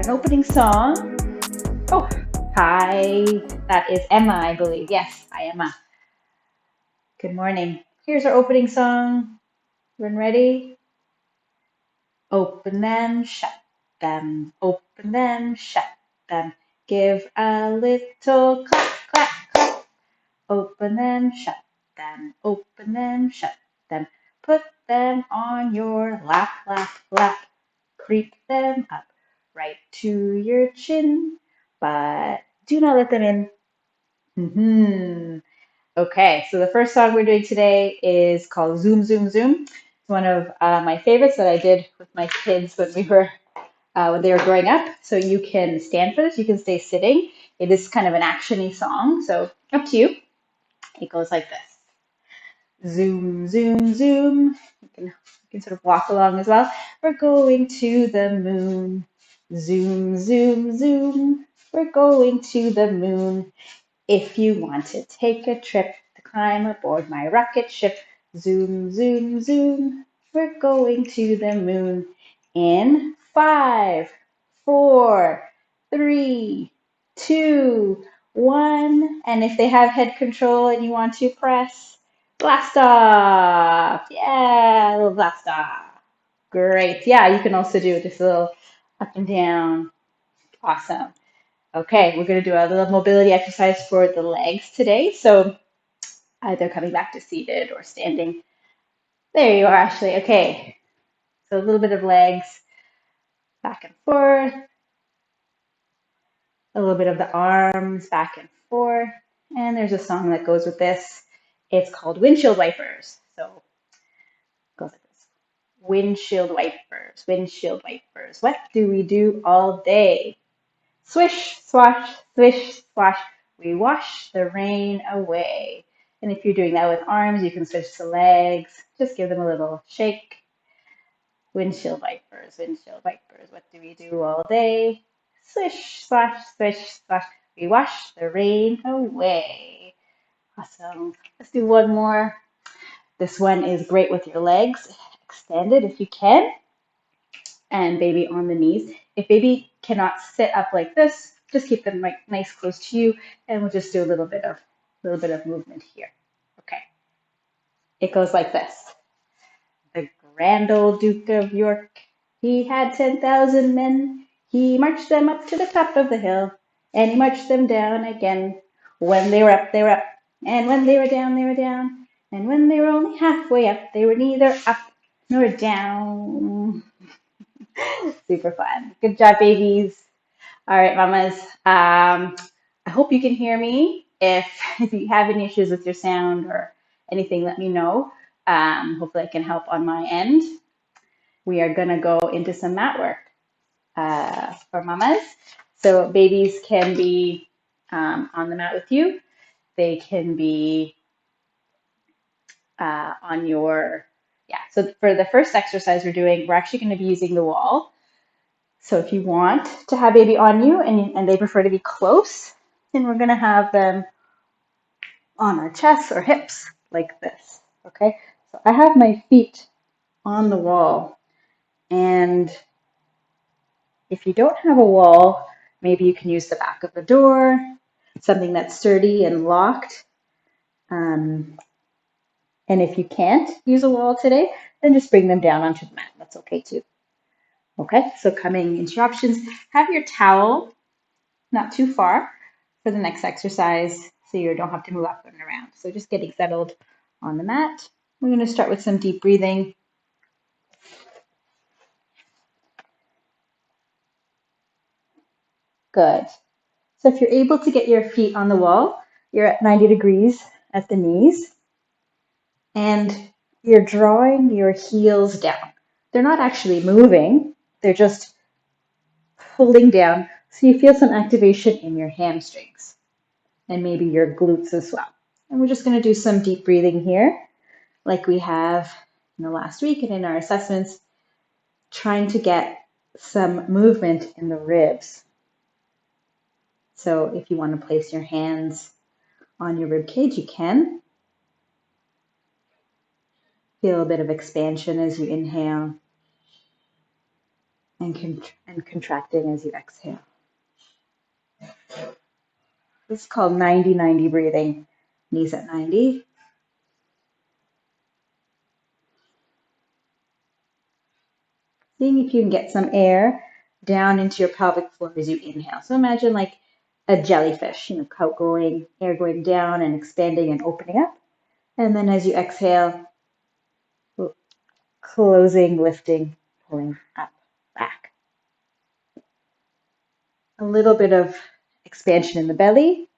an opening song. Oh, hi. That is Emma, I believe. Yes, hi, Emma. Good morning. Here's our opening song. Everyone ready? Open them, shut them. Open them, shut them. Give a little clap, clap, clap. Open them, shut them. Open them, shut them. Put them on your lap, lap, lap. Creep them up right to your chin, but do not let them in. Okay, so the first song we're doing today is called Zoom, Zoom, Zoom. It's one of my favorites that I did with my kids when they were growing up. So you can stand for this, you can stay sitting. It is kind of an actiony song, so up to you. It goes like this. Zoom, zoom, zoom. You can sort of walk along as well. We're going to the moon. Zoom, zoom, zoom. We're going to the moon. If you want to take a trip to climb aboard my rocket ship, zoom, zoom, zoom. We're going to the moon in 5, 4, 3, 2, 1. And if they have head control and you want to press blast off. Yeah, a little blast off. Great. Yeah, you can also do just a little up and down. Awesome. Okay, we're going to do a little mobility exercise for the legs today. So either coming back to seated or standing. There you are, Ashley. Okay, so a little bit of legs back and forth, a little bit of the arms back and forth. And there's a song that goes with this. It's called Windshield Wipers. So it goes like this. Windshield wipers, windshield wipers. What do we do all day? Swish, swash, swish, swash. We wash the rain away. And if you're doing that with arms, you can switch to legs. Just give them a little shake. Windshield wipers, windshield wipers. What do we do all day? Swish, swash, swish, swash. We wash the rain away. Awesome. Let's do one more. This one is great with your legs extended if you can, and baby on the knees. If baby cannot sit up like this, just keep them like nice close to you, and we'll just do a little bit of movement here. Okay. It goes like this. The grand old Duke of York, he had 10,000 men. He marched them up to the top of the hill, and he marched them down again. When they were up, they were up, and when they were down, they were down. And when they were only halfway up, they were neither up nor down. Super fun. Good job, babies. All right, mamas. I hope you can hear me. If you have any issues with your sound or anything, let me know. Hopefully, I can help on my end. We are going to go into some mat work for mamas. So babies can be on the mat with you. They can be on your, yeah. So for the first exercise we're doing, we're actually going to be using the wall. So if you want to have baby on you and they prefer to be close, then we're going to have them on our chest or hips like this. Okay, so I have my feet on the wall, and if you don't have a wall, maybe you can use the back of the door, something that's sturdy and locked. And if you can't use a wall today, then just bring them down onto the mat. That's okay too. Okay, so coming into your options, have your towel not too far for the next exercise so you don't have to move up and around. So just getting settled on the mat. We're going to start with some deep breathing. Good. So if you're able to get your feet on the wall, you're at 90 degrees at the knees, and you're drawing your heels down. They're not actually moving, they're just pulling down so you feel some activation in your hamstrings and maybe your glutes as well. And we're just going to do some deep breathing here, like we have in the last week and in our assessments, trying to get some movement in the ribs. So if you want to place your hands on your rib cage, you can. Feel a bit of expansion as you inhale. and contracting as you exhale. This is called 90-90 breathing. Knees at 90. Seeing if you can get some air down into your pelvic floor as you inhale. So imagine like a jellyfish, air going down and expanding and opening up. And then as you exhale, closing, lifting, pulling up, back. A little bit of expansion in the belly,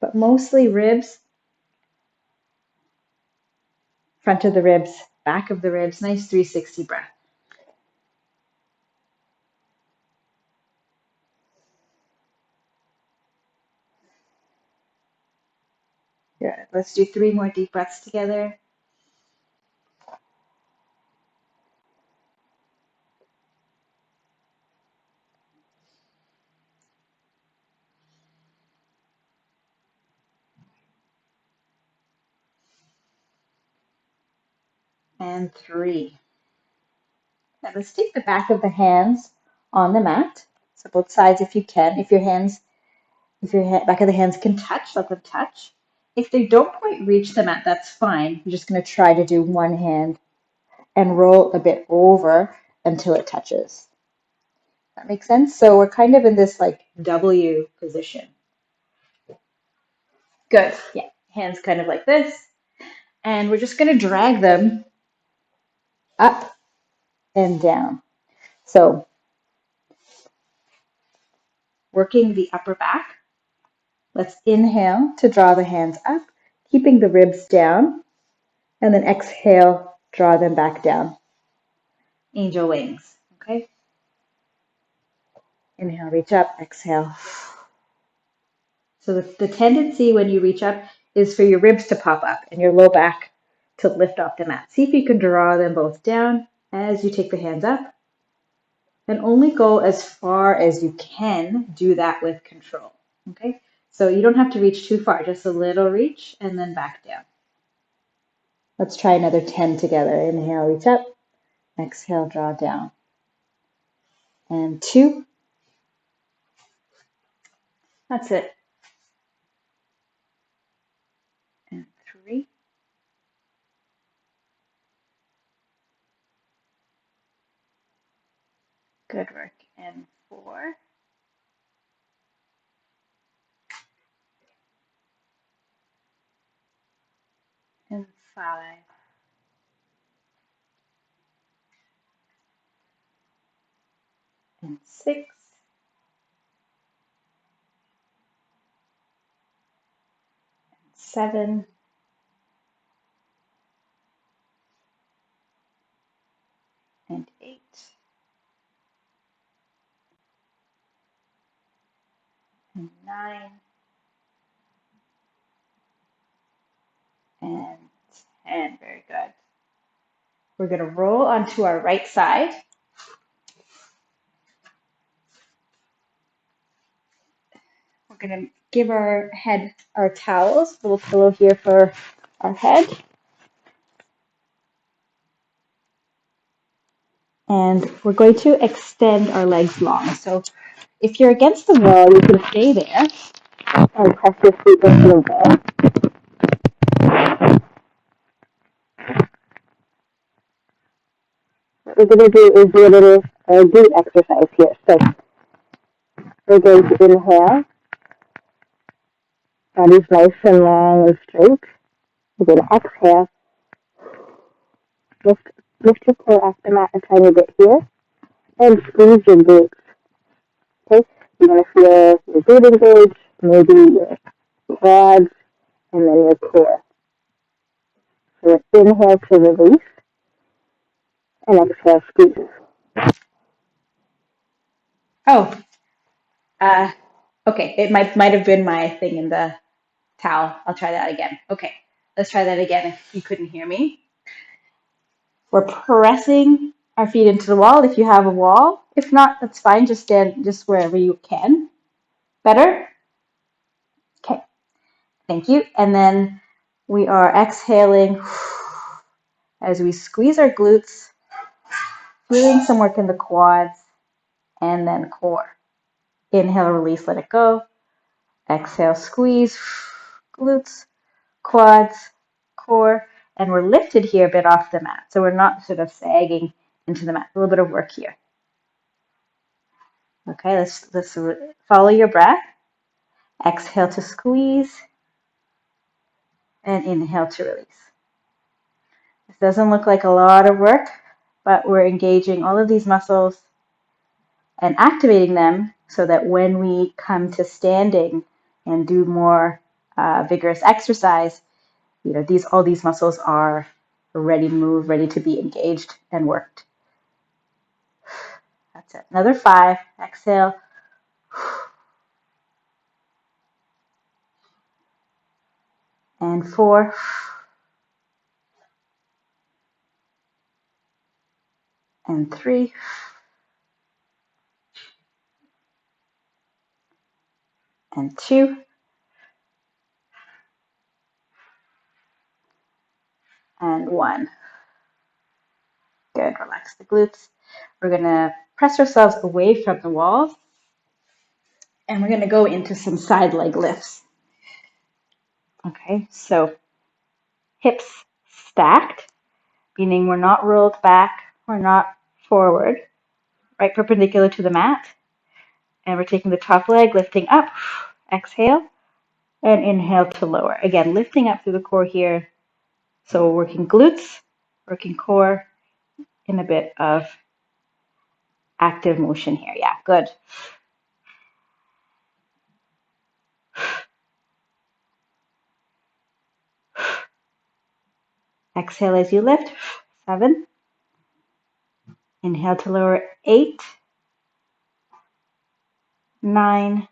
but mostly ribs, front of the ribs, back of the ribs, nice 360 breath. Good. Let's do 3 more deep breaths together. And 3. Now let's take the back of the hands on the mat. So both sides if you can. If your back of the hands can touch, let them touch. If they don't quite reach the mat, that's fine. You're just going to try to do one hand and roll a bit over until it touches. That makes sense? So we're kind of in this like W position. Good. Yeah. Hands kind of like this. And we're just going to drag them up and down. So working the upper back. Let's inhale to draw the hands up, keeping the ribs down. And then exhale, draw them back down. Angel wings. Okay? Inhale, reach up, exhale. So the tendency when you reach up is for your ribs to pop up and your low back to lift off the mat. See if you can draw them both down as you take the hands up. And only go as far as you can. Do that with control. Okay? So you don't have to reach too far, just a little reach and then back down. Let's try another 10 together. Inhale, reach up. Exhale, draw down. And 2. That's it. And 3. Good work. And 4. And 5. And 6. And 7. And 8. And 9. And 10. Very good. We're going to roll onto our right side. We're going to give our head our towels, a little pillow here for our head. And we're going to extend our legs long. So if you're against the wall, you can stay there and press your feet into the wall. What we're going to do is do a little glute exercise here. So we're going to inhale. Body's nice and long and straight. We're going to exhale. Lift your core off the mat a tiny bit here. And squeeze your glutes. Okay? You're going to feel your glute engage, maybe your quads, and then your core. So inhale to release, and exhale, squeeze. Oh, okay. It might have been my thing in the towel. I'll try that again. Okay, let's try that again if you couldn't hear me. We're pressing our feet into the wall if you have a wall. If not, that's fine. Just stand just wherever you can. Better? Okay, thank you. And then we are exhaling as we squeeze our glutes Doing some work in the quads and then core. Inhale, release, let it go. Exhale, squeeze, glutes, quads, core, and we're lifted here a bit off the mat. So we're not sort of sagging into the mat. A little bit of work here. Okay, let's follow your breath. Exhale to squeeze and inhale to release. This doesn't look like a lot of work, but we're engaging all of these muscles and activating them so that when we come to standing and do more vigorous exercise, all these muscles are ready to move, ready to be engaged and worked. That's it. Another 5. Exhale. And 4. And 3. And 2. And 1. Good. Relax the glutes. We're going to press ourselves away from the walls, and we're going to go into some side leg lifts. Okay, so hips stacked, meaning we're not rolled back, we're not forward, right perpendicular to the mat. And we're taking the top leg, lifting up, exhale, and inhale to lower. Again, lifting up through the core here. So we're working glutes, working core in a bit of active motion here. Yeah, good. Exhale as you lift. 7. Inhale to lower. 8, 9,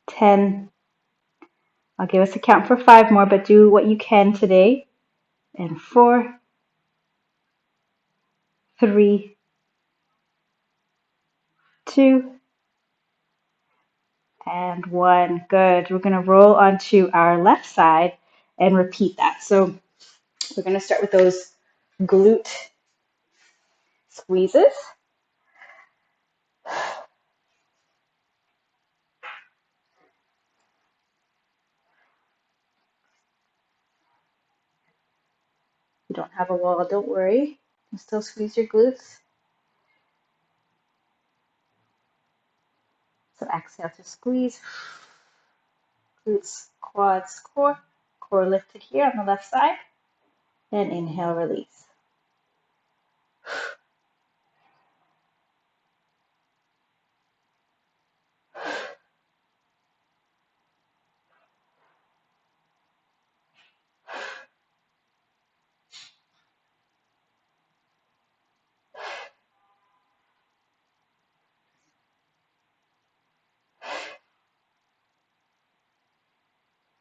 10. I'll give us a count for 5 more, but do what you can today. And 4, 3, 2, and 1. Good. We're going to roll onto our left side and repeat that. So we're going to start with those glute squeezes. If you don't have a wall, don't worry. You can still squeeze your glutes. So exhale to squeeze. Glutes, quads, core. Core lifted here on the left side. And inhale, release.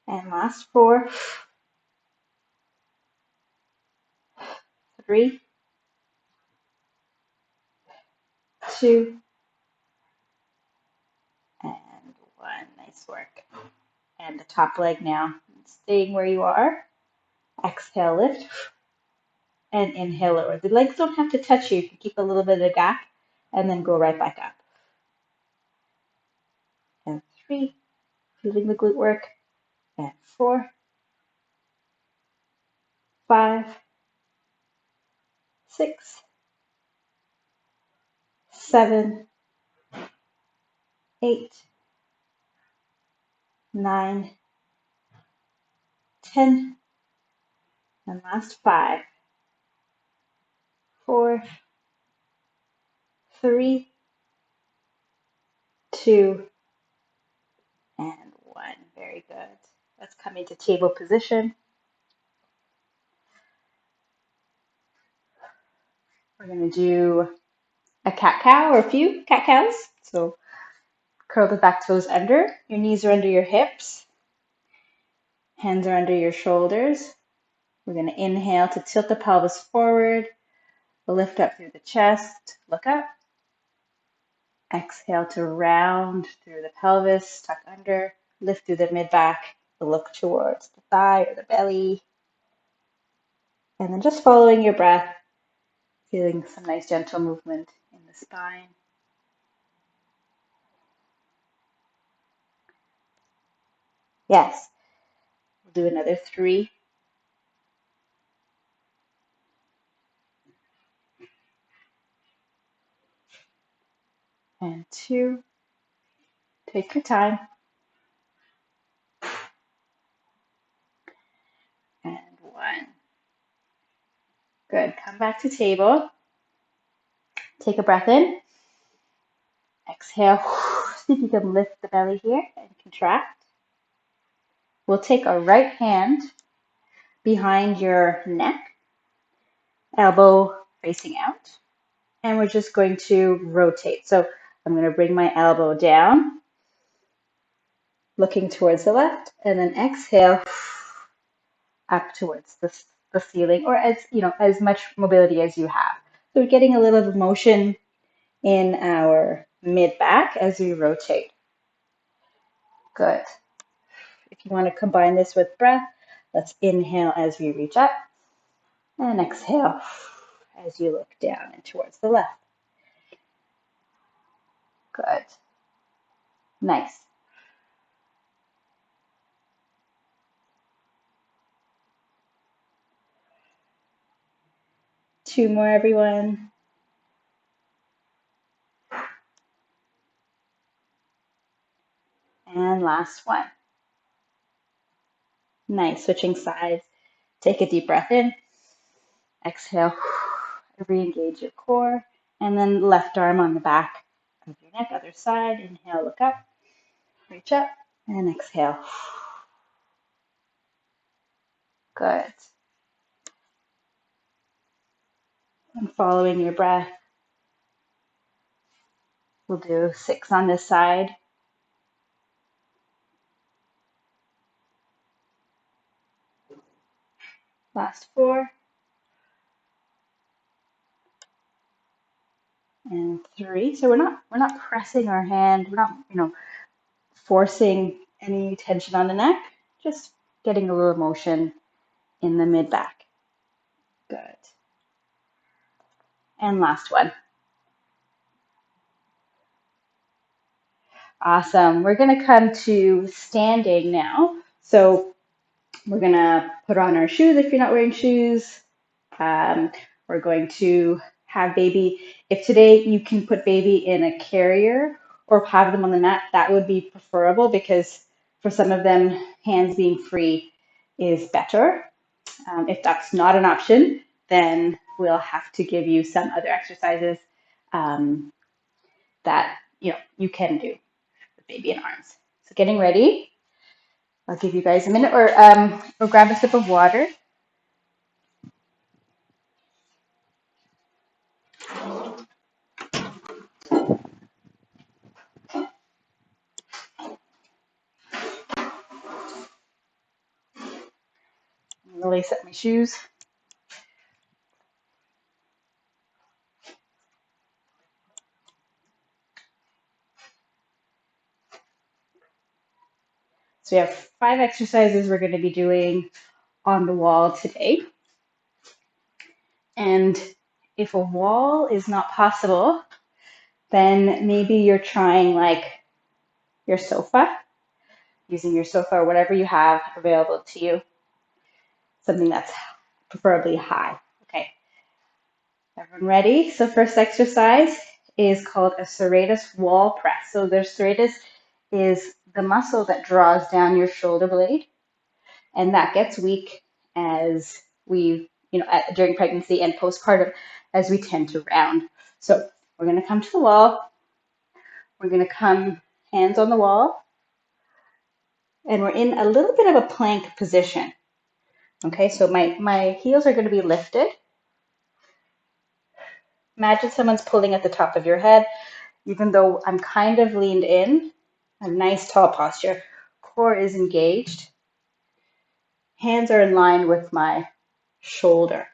And last 4, 3, 2, and 1. Nice work. And the top leg now. Staying where you are. Exhale, lift. And inhale, lower. The legs don't have to touch you. You can keep a little bit of a gap and then go right back up. And 3, feeling the glute work. And 4, 5, 6, 7, 8, 9, 10, and last 5, 4, 3, 2, and 1. Very good. Let's come into table position. We're going to do a cat-cow or a few cat-cows. So curl the back toes under. Your knees are under your hips. Hands are under your shoulders. We're going to inhale to tilt the pelvis forward. Lift up through the chest. Look up. Exhale to round through the pelvis, tuck under, lift through the mid-back, look towards the thigh or the belly. And then just following your breath, Feeling some nice gentle movement in the spine. Yes. We'll do another 3 and 2. Take your time. And 1. Good. Come back to table. Take a breath in. Exhale. See if you can lift the belly here and contract. We'll take our right hand behind your neck, elbow facing out, and we're just going to rotate. So I'm going to bring my elbow down, looking towards the left, and then exhale up towards the ceiling, or as much mobility as you have. So we're getting a little motion in our mid back as we rotate. Good. If you want to combine this with breath, let's inhale as we reach up and exhale as you look down and towards the left. Good. Nice. Two more, everyone. And last one. Nice. Switching sides. Take a deep breath in. Exhale. Re-engage your core. And then left arm on the back of your neck, other side. Inhale, look up. Reach up. And exhale. Good. And following your breath, we'll do 6 on this side. Last 4. And 3. So we're not pressing our hand. We're not, forcing any tension on the neck. Just getting a little motion in the mid back. Good. And last one. Awesome. We're going to come to standing now. So we're going to put on our shoes if you're not wearing shoes. We're going to have baby. If today you can put baby in a carrier or have them on the mat, that would be preferable because for some of them, hands being free is better. If that's not an option, then we'll have to give you some other exercises that you can do with baby in arms. So getting ready. I'll give you guys a minute, or grab a sip of water. I'm gonna lace up my shoes. So we have 5 exercises we're going to be doing on the wall today. And if a wall is not possible, then maybe you're trying like your sofa, using your sofa or whatever you have available to you, something that's preferably high. Okay, everyone ready? So first exercise is called a serratus wall press. So the serratus is the muscle that draws down your shoulder blade, and that gets weak as during pregnancy and postpartum as we tend to round. So we're going to come to the wall. We're going to come hands on the wall, and we're in a little bit of a plank position. Okay, so my heels are going to be lifted. Imagine someone's pulling at the top of your head, even though I'm kind of leaned in. A nice tall posture. Core is engaged. Hands are in line with my shoulder,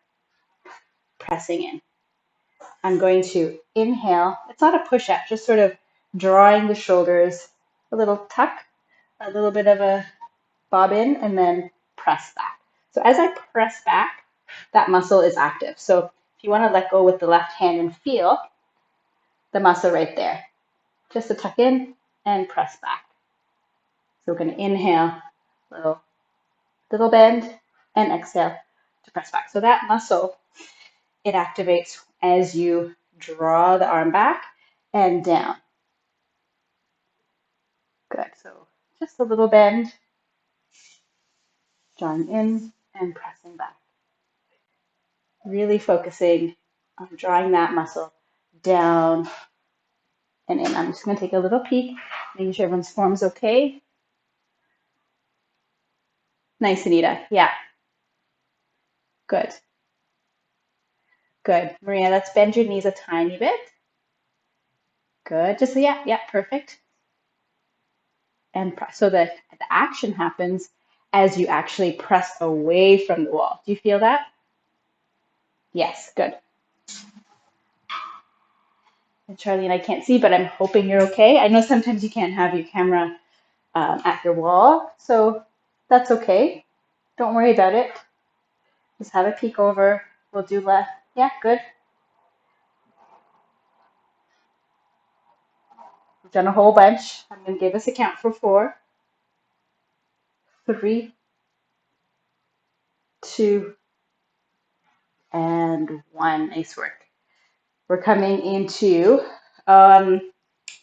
pressing in. I'm going to inhale. It's not a push-up, just sort of drawing the shoulders, a little tuck, a little bit of a bob in, and then press back. So as I press back, that muscle is active. So If you want to let go with the left hand and feel the muscle right there, just to tuck in and press back. So we're going to inhale, little bend, and exhale to press back. So that muscle, it activates as you draw the arm back and down. Good. So just a little bend, drawing in and pressing back. Really focusing on drawing that muscle down and in. I'm just going to take a little peek, making sure everyone's form's okay. Nice, Anita. Yeah. Good. Good. Maria, let's bend your knees a tiny bit. Good. Just so, yeah, perfect. And press. So the action happens as you actually press away from the wall. Do you feel that? Yes, good. And Charlie and I can't see, but I'm hoping you're okay. I know sometimes you can't have your camera at your wall, so that's okay. Don't worry about it. Just have a peek over. We'll do left. Yeah, good. We've done a whole bunch. I'm going to give us a count for 4, 3, 2, and 1. Nice work. We're coming into a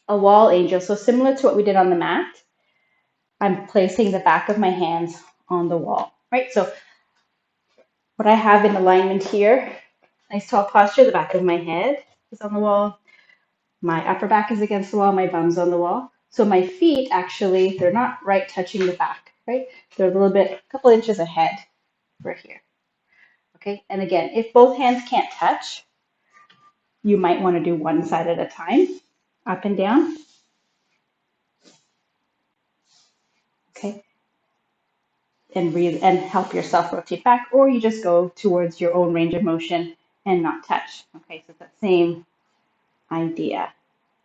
wall angel. So similar to what we did on the mat, I'm placing the back of my hands on the wall, right? So what I have in alignment here, nice tall posture, the back of my head is on the wall. My upper back is against the wall, my bum's on the wall. So my feet actually, they're not right touching the back, right? They're a little bit, a couple inches ahead right here. Okay, and again, if both hands can't touch, you might want to do one side at a time, up and down. Okay, and breathe and help yourself rotate back, or you just go towards your own range of motion and not touch. Okay, so it's that same idea,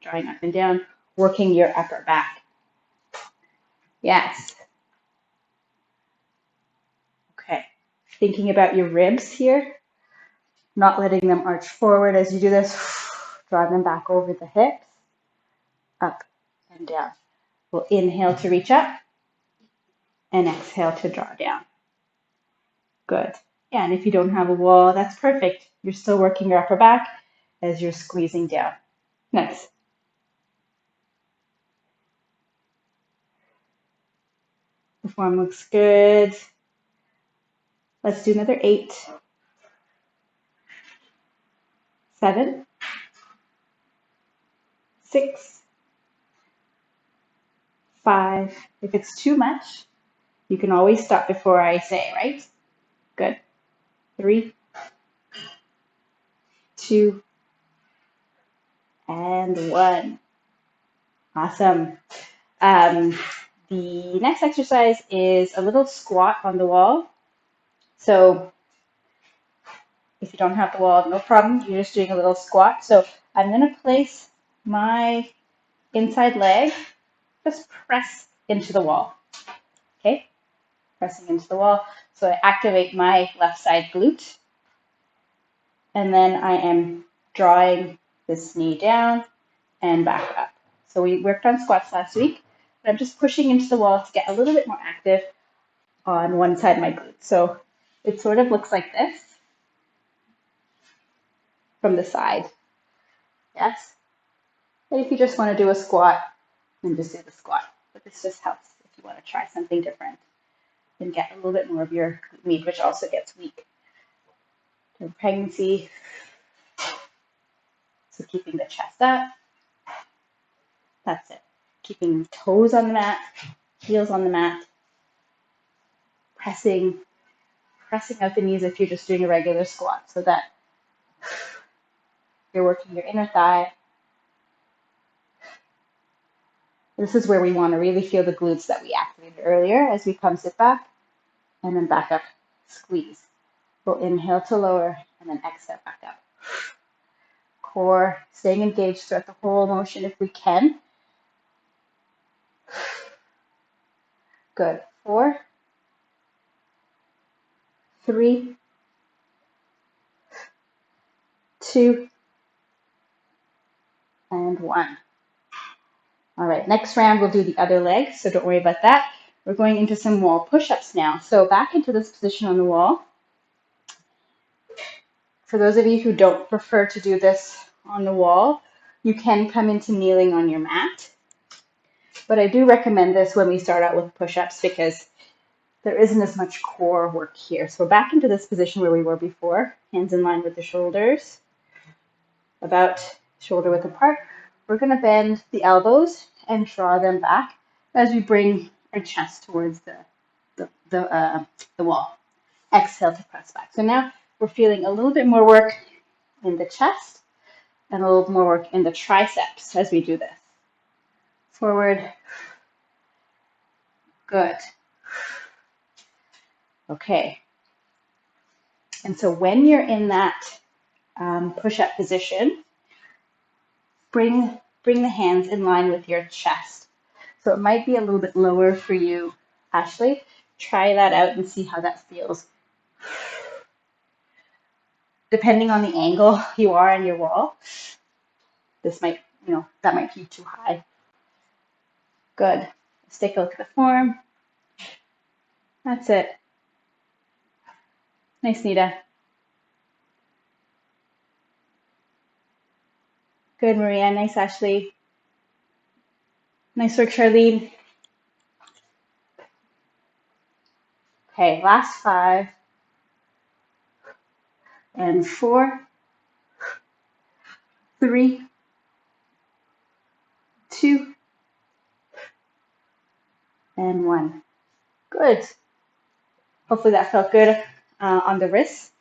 drawing up and down, working your upper back. Yes. Okay, thinking about your ribs here, not letting them arch forward as you do this. Draw them back over the hips, up and down. We'll inhale to reach up and exhale to draw down. Good. Yeah, and if you don't have a wall, that's perfect. You're still working your upper back as you're squeezing down. Nice. The form looks good. Let's do another 8, 7, 6, 5. If it's too much, you can always stop before I say, right? Good. 3, 2, and 1. Awesome. The next exercise is a little squat on the wall. So if you don't have the wall, no problem. You're just doing a little squat. So I'm going to place my inside leg, just press into the wall. Okay? Pressing into the wall. So I activate my left side glute. And then I am drawing this knee down and back up. So we worked on squats last week, but I'm just pushing into the wall to get a little bit more active on one side of my glute. So it sort of looks like this from the side. Yes? And if you just want to do a squat, then just do the squat. But this just helps if you want to try something different and get a little bit more of your glute med, which also gets weak during pregnancy. So keeping the chest up. That's it. Keeping toes on the mat, heels on the mat, pressing out the knees if you're just doing a regular squat so that you're working your inner thigh. This is where we want to really feel the glutes that we activated earlier as we come sit back and then back up, squeeze. We'll inhale to lower and then exhale back up. Core staying engaged throughout the whole motion if we can. Good. 4, 3, 2, and 1. All right, next round we'll do the other leg, so don't worry about that. We're going into some wall push-ups now. So back into this position on the wall. For those of you who don't prefer to do this on the wall, you can come into kneeling on your mat. But I do recommend this when we start out with push-ups because there isn't as much core work here. So we're back into this position where we were before, hands in line with the shoulders, about shoulder width apart. We're going to bend the elbows and draw them back as we bring our chest towards the wall. Exhale to press back. So now we're feeling a little bit more work in the chest and a little more work in the triceps as we do this. Forward. Good. Okay. And so when you're in that push-up position, bring the hands in line with your chest. So it might be a little bit lower for you, Ashley. Try that out and see how that feels. Depending on the angle you are on your wall, this might, that might be too high. Good. Let's take a look at the form. That's it. Nice, Nita. Good, Maria. Nice, Ashley. Nice work, Charlene. Okay, last 5 and 4, 3, 2, and 1. Good. Hopefully that felt good on the wrists.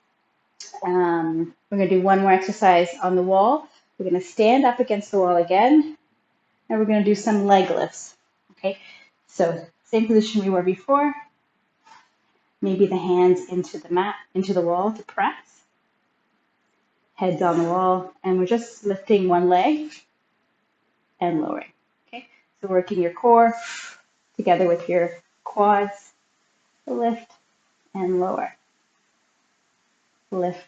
We're going to do one more exercise on the wall. We're going to stand up against the wall again, and we're going to do some leg lifts. Okay, so same position we were before. Maybe the hands into the mat, into the wall to press. Head on the wall, and we're just lifting one leg and lowering. Okay, so working your core together with your quads. Lift and lower. Lift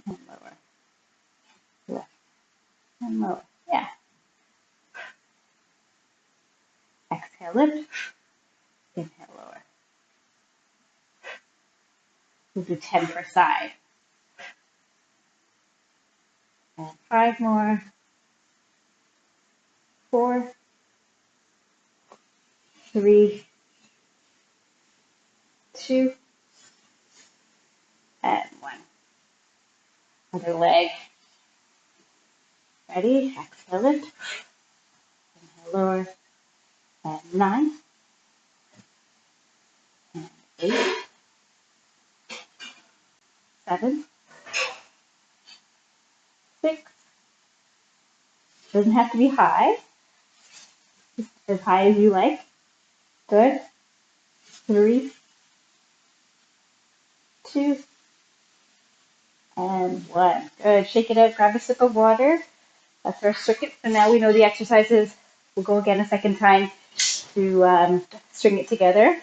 and lower. Lift and lower. Yeah. Exhale, lift. Inhale, lower. We'll do 10 per side. And 5 more. 4, 3, 2, and 1. Other leg. Ready? Exhale, lift. Inhale, lower. And 9, and 8, 7, 6. Doesn't have to be high. As high as you like. Good. 3, 2, and 1. Good. Shake it out. Grab a sip of water. That's our circuit. So now we know the exercises. We'll go again a second time to string it together.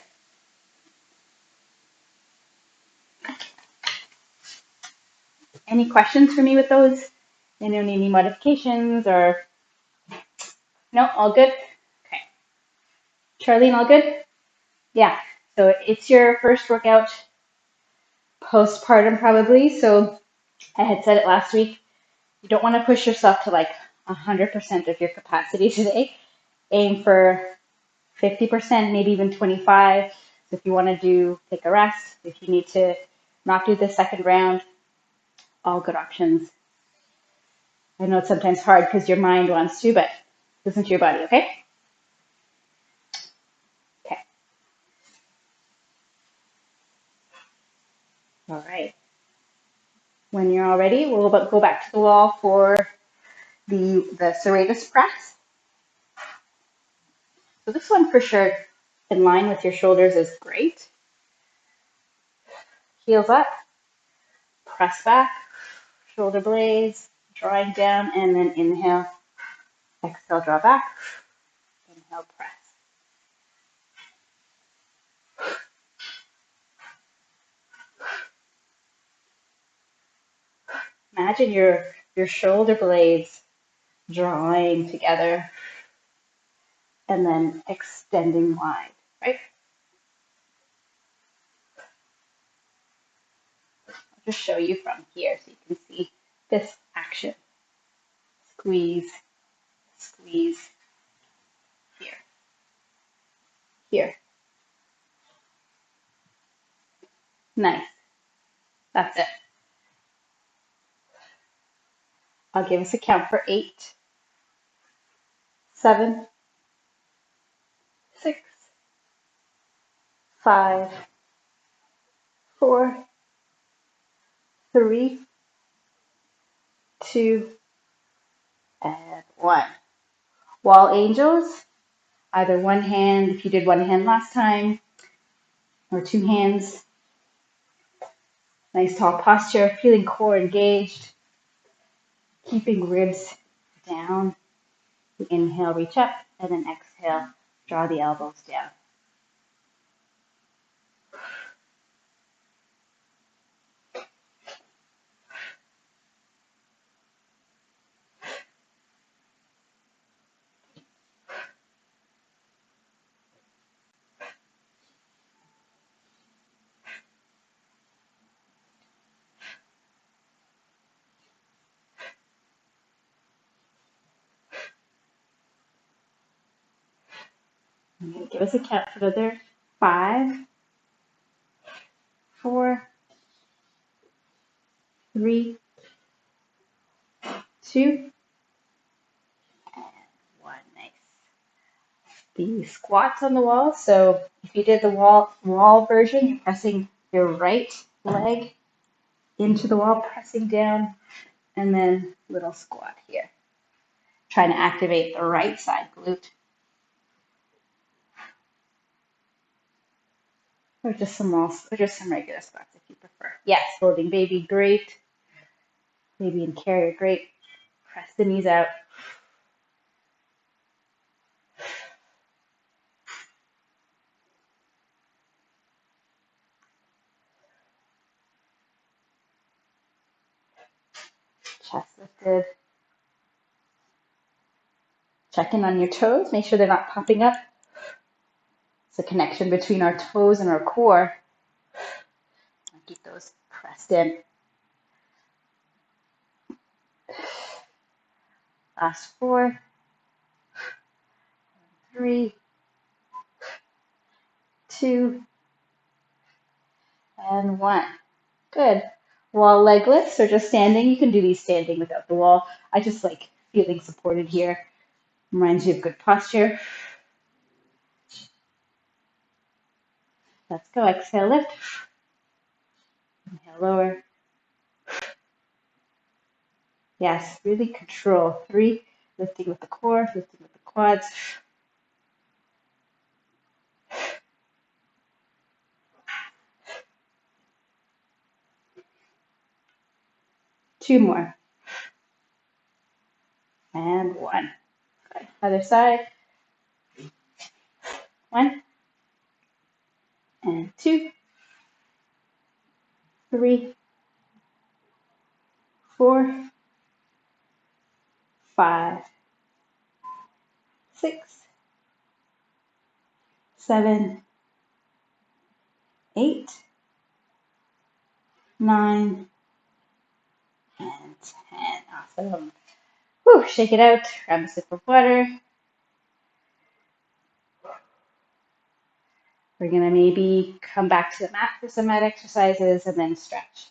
Any questions for me with those? Any modifications or? No, all good? Okay. Charlene, all good? Yeah. So it's your first workout postpartum probably. So I had said it last week. You don't want to push yourself to like 100% of your capacity today. Aim for 50%, maybe even 25. So if you want to take a rest, if you need to not do the second round, all good options. I know it's sometimes hard because your mind wants to, but listen to your body, okay? Okay. All right. When you're all ready, we'll go back to the wall for the serratus press. So this one for sure, in line with your shoulders, is great. Heels up, press back, shoulder blades, drawing down, and then inhale, exhale, draw back, inhale, press. Imagine you're your shoulder blades drawing together and then extending wide, right? I'll just show you from here so you can see this action. Squeeze, squeeze, here, here. Nice. That's it. I'll give us a count for 8, 7, 6, 5, 4, 3, 2, and 1. Wall angels, either one hand, if you did one hand last time, or two hands. Nice tall posture, feeling core engaged, keeping ribs down. Inhale, reach up, and then exhale, draw the elbows down. I'm going to give us a count for another 5, 4, 3, 2, and 1. Nice. The squats on the wall. So if you did the wall version, you're pressing your right leg into the wall, pressing down, and then little squat here. Trying to activate the right side glute. Or just some regular squats if you prefer. Yes, holding baby, great. Baby and carrier, great. Press the knees out. Chest lifted. Check in on your toes. Make sure they're not popping up. It's a connection between our toes and our core. Keep those pressed in. Last 4, 3, 2, and 1. Good. Wall leg lifts or just standing. You can do these standing without the wall. I just like feeling supported here. Reminds you of good posture. Let's go. Exhale, lift. Inhale, lower. Yes, really control. 3, lifting with the core, lifting with the quads. 2 more. And 1. Good. Other side. 1. And 2. 3. 4. 5. 6. 7. 8. 9. And 10. Awesome. Whew, shake it out. Grab a sip of water. We're going to maybe come back to the mat for some mat exercises and then stretch.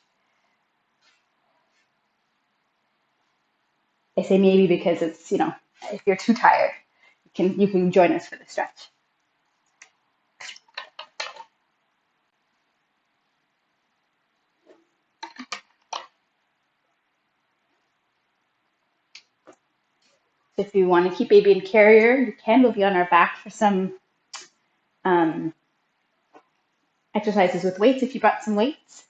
I say maybe because it's, if you're too tired, you can join us for the stretch. If you want to keep baby in carrier, you can. We'll be on our back for some exercises with weights if you brought some weights.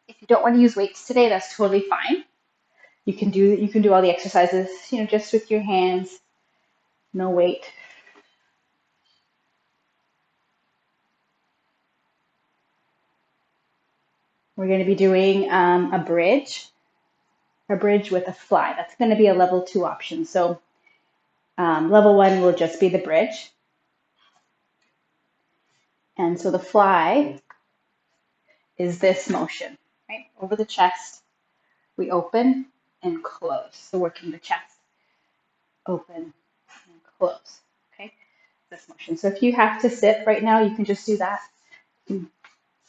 If you don't want to use weights today, that's totally fine. You can do all the exercises, just with your hands, no weight. We're going to be doing a bridge. a bridge with a fly. That's going to be a level 2 option. So level 1 will just be the bridge. And so the fly is this motion, right? Over the chest, we open and close. So working the chest, open and close, okay? This motion. So if you have to sit right now, you can just do that.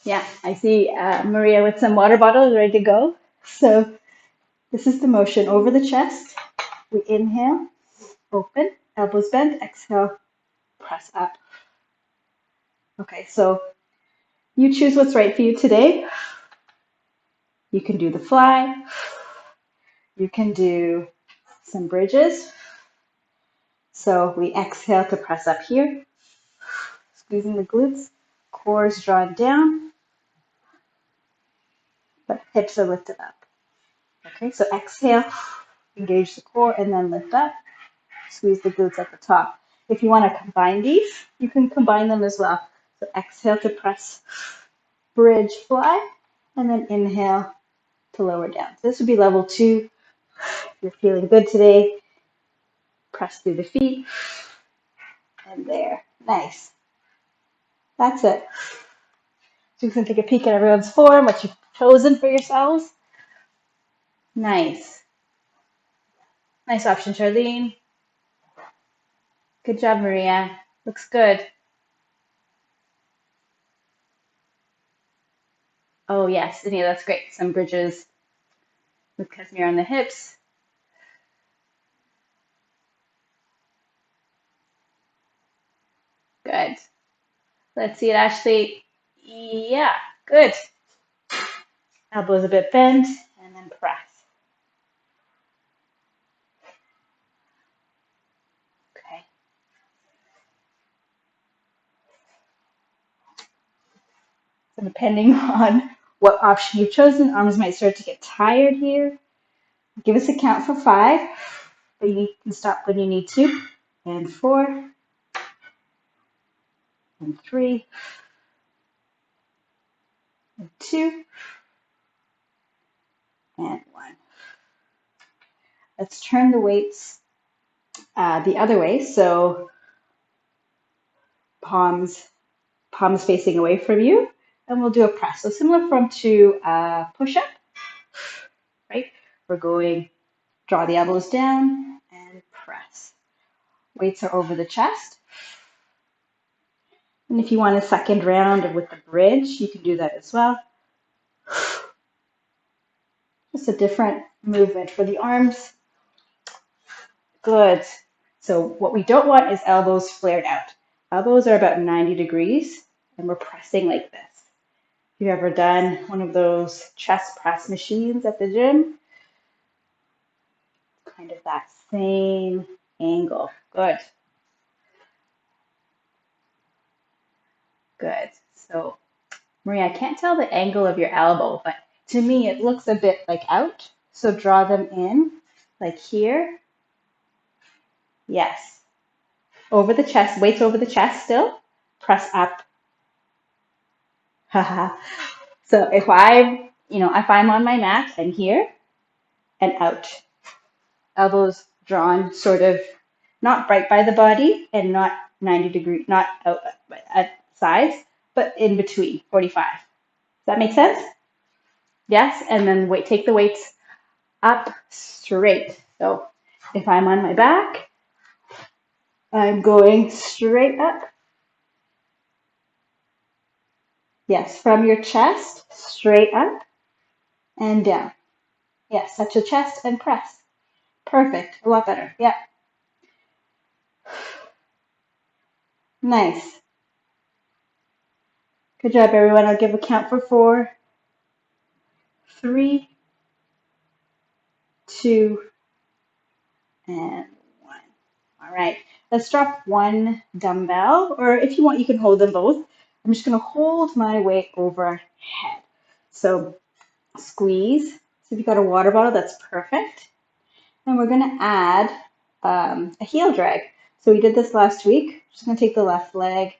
Yeah, I see Maria with some water bottles ready to go. So this is the motion over the chest. We inhale, open, elbows bent, exhale, press up. Okay, so you choose what's right for you today. You can do the fly. You can do some bridges. So we exhale to press up here, squeezing the glutes, core is drawn down, but hips are lifted up. Okay, so exhale, engage the core, and then lift up. Squeeze the glutes at the top. If you want to combine these, you can combine them as well. So exhale to press, bridge, fly, and then inhale to lower down. So this would be level 2. If you're feeling good today, press through the feet, and there. Nice. That's it. So you can take a peek at everyone's form, what you've chosen for yourselves. Nice. Nice option, Charlene. Good job, Maria. Looks good. Oh, yes. And yeah, that's great. Some bridges with Casimir on the hips. Good. Let's see it, Ashley. Yeah, good. Elbows a bit bent, and then press. Okay. So depending on what option you've chosen, arms might start to get tired here. Give us a count for 5, but you can stop when you need to. And 4, and 3, and 2, and 1. Let's turn the weights the other way. So palms facing away from you, and we'll do a press. So similar from to push-up, right? We're going, draw the elbows down and press. Weights are over the chest. And if you want a second round with the bridge, you can do that as well. Just a different movement for the arms. Good. So what we don't want is elbows flared out. Elbows are about 90 degrees, and we're pressing like this. If you've ever done one of those chest press machines at the gym, kind of that same angle. Good. Good. So, Maria, I can't tell the angle of your elbow, but to me it looks a bit like out. So draw them in, like here. Yes. Over the chest, weights over the chest still. Press up. Haha. So if I'm on my mat and here and out. Elbows drawn sort of not right by the body and not 90 degree, not out at sides, but in between, 45. Does that make sense? Yes, and then take the weights up straight. So if I'm on my back, I'm going straight up. Yes, from your chest, straight up and down. Yes, touch the chest and press. Perfect, a lot better. Yeah, nice. Good job, everyone. I'll give a count for 4, 3, 2, and 1. All right, let's drop one dumbbell, or if you want, you can hold them both. I'm just going to hold my weight overhead. So squeeze. So if you've got a water bottle, that's perfect. And we're going to add a heel drag. So we did this last week. Just going to take the left leg,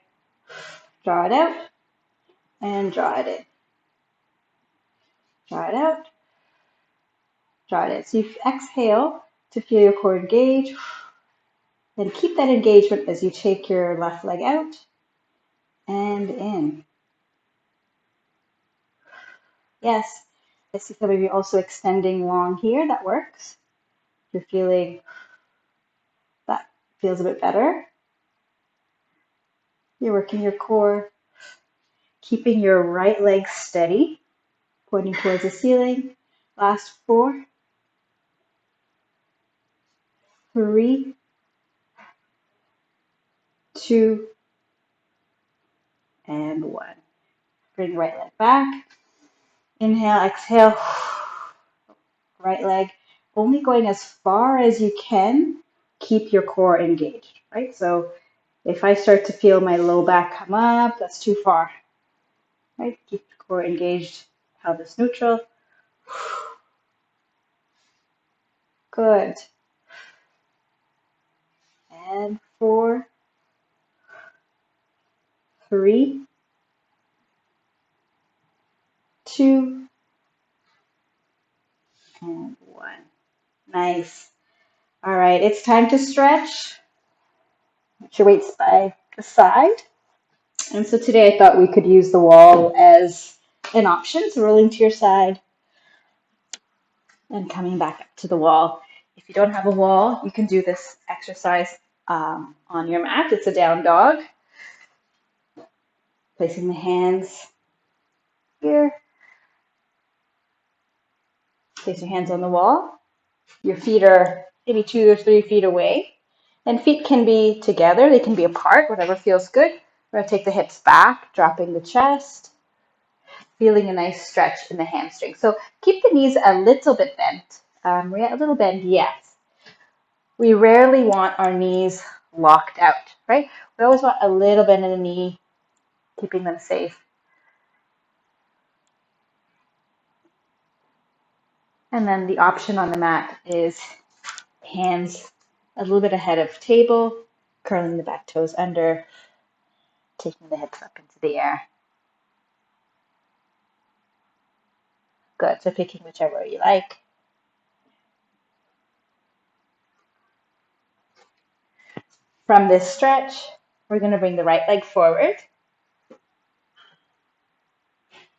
draw it out, and draw it in. Draw it out, Got it. So you exhale to feel your core engage. Then keep that engagement as you take your left leg out and in. Yes, I see some of you also extending long here. That works. If you're feeling that feels a bit better, you're working your core, keeping your right leg steady, pointing towards the ceiling. Last 4, 3, 2, and 1. Bring right leg back. Inhale, exhale. Right leg only going as far as you can. Keep your core engaged, right? So if I start to feel my low back come up, that's too far, right? Keep the core engaged, pelvis neutral. Good. And 4, 3, 2, and 1. Nice. All right, it's time to stretch. Put your weights by the side. And so today I thought we could use the wall as an option. So rolling to your side and coming back up to the wall. If you don't have a wall, you can do this exercise on your mat. It's a down dog. Placing the hands here. Place your hands on the wall. Your feet are maybe 2 or 3 feet away. And feet can be together. They can be apart, whatever feels good. We're going to take the hips back, dropping the chest. Feeling a nice stretch in the hamstring. So keep the knees a little bit bent. A little bend, yes. We rarely want our knees locked out, right? We always want a little bend in the knee, keeping them safe. And then the option on the mat is hands a little bit ahead of table, curling the back toes under, taking the hips up into the air. Good, so picking whichever you like. From this stretch, we're going to bring the right leg forward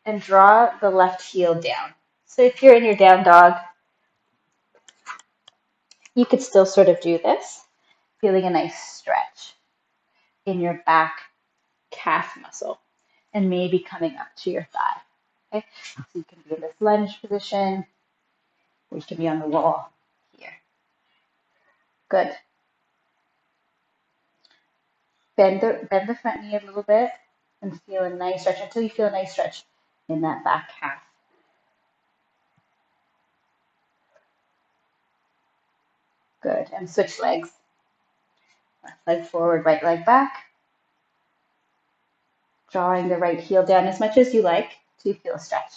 and draw the left heel down. So if you're in your down dog, you could still sort of do this, feeling a nice stretch in your back calf muscle and maybe coming up to your thigh. Okay, so you can be in this lunge position, or you can be on the wall here. Good. Bend the front knee a little bit and feel a nice stretch until you feel a nice stretch in that back calf. Good. And switch legs. Left leg forward, right leg back. Drawing the right heel down as much as you like till you feel a stretch.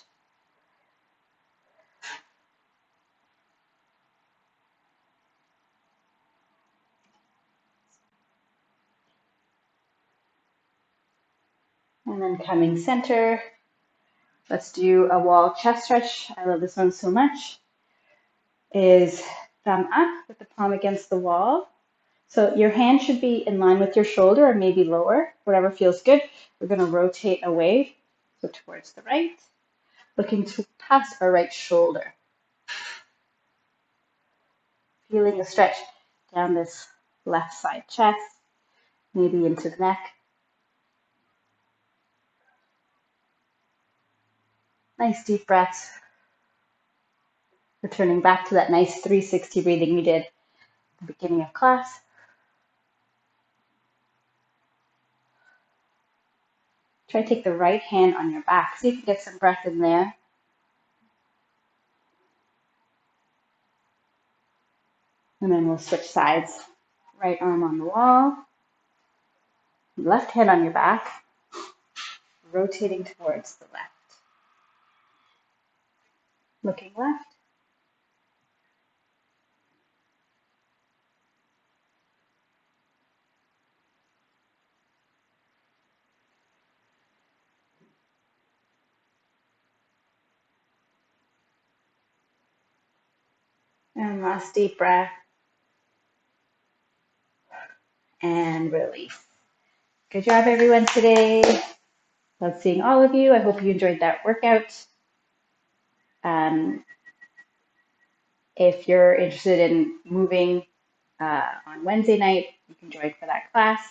And then coming center. Let's do a wall chest stretch. I love this one so much. Is thumb up with the palm against the wall. So your hand should be in line with your shoulder or maybe lower, whatever feels good. We're going to rotate away, so towards the right, looking to past our right shoulder. Feeling the stretch down this left side chest, maybe into the neck. Nice deep breaths. Returning back to that nice 360 breathing we did at the beginning of class. Try to take the right hand on your back. See if you can get some breath in there. And then we'll switch sides. Right arm on the wall. Left hand on your back. Rotating towards the left. Looking left. And last deep breath and release. Good job, everyone, today. Love seeing all of you. I hope you enjoyed that workout. Um, if you're interested in moving on Wednesday night, you can join for that class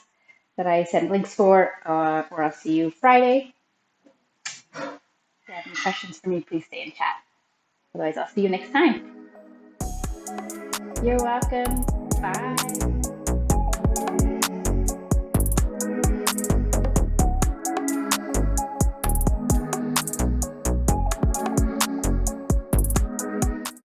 that I send links for, or I'll see you Friday. If you have any questions for me, please stay in chat. Otherwise, I'll see you next time. You're welcome. Bye.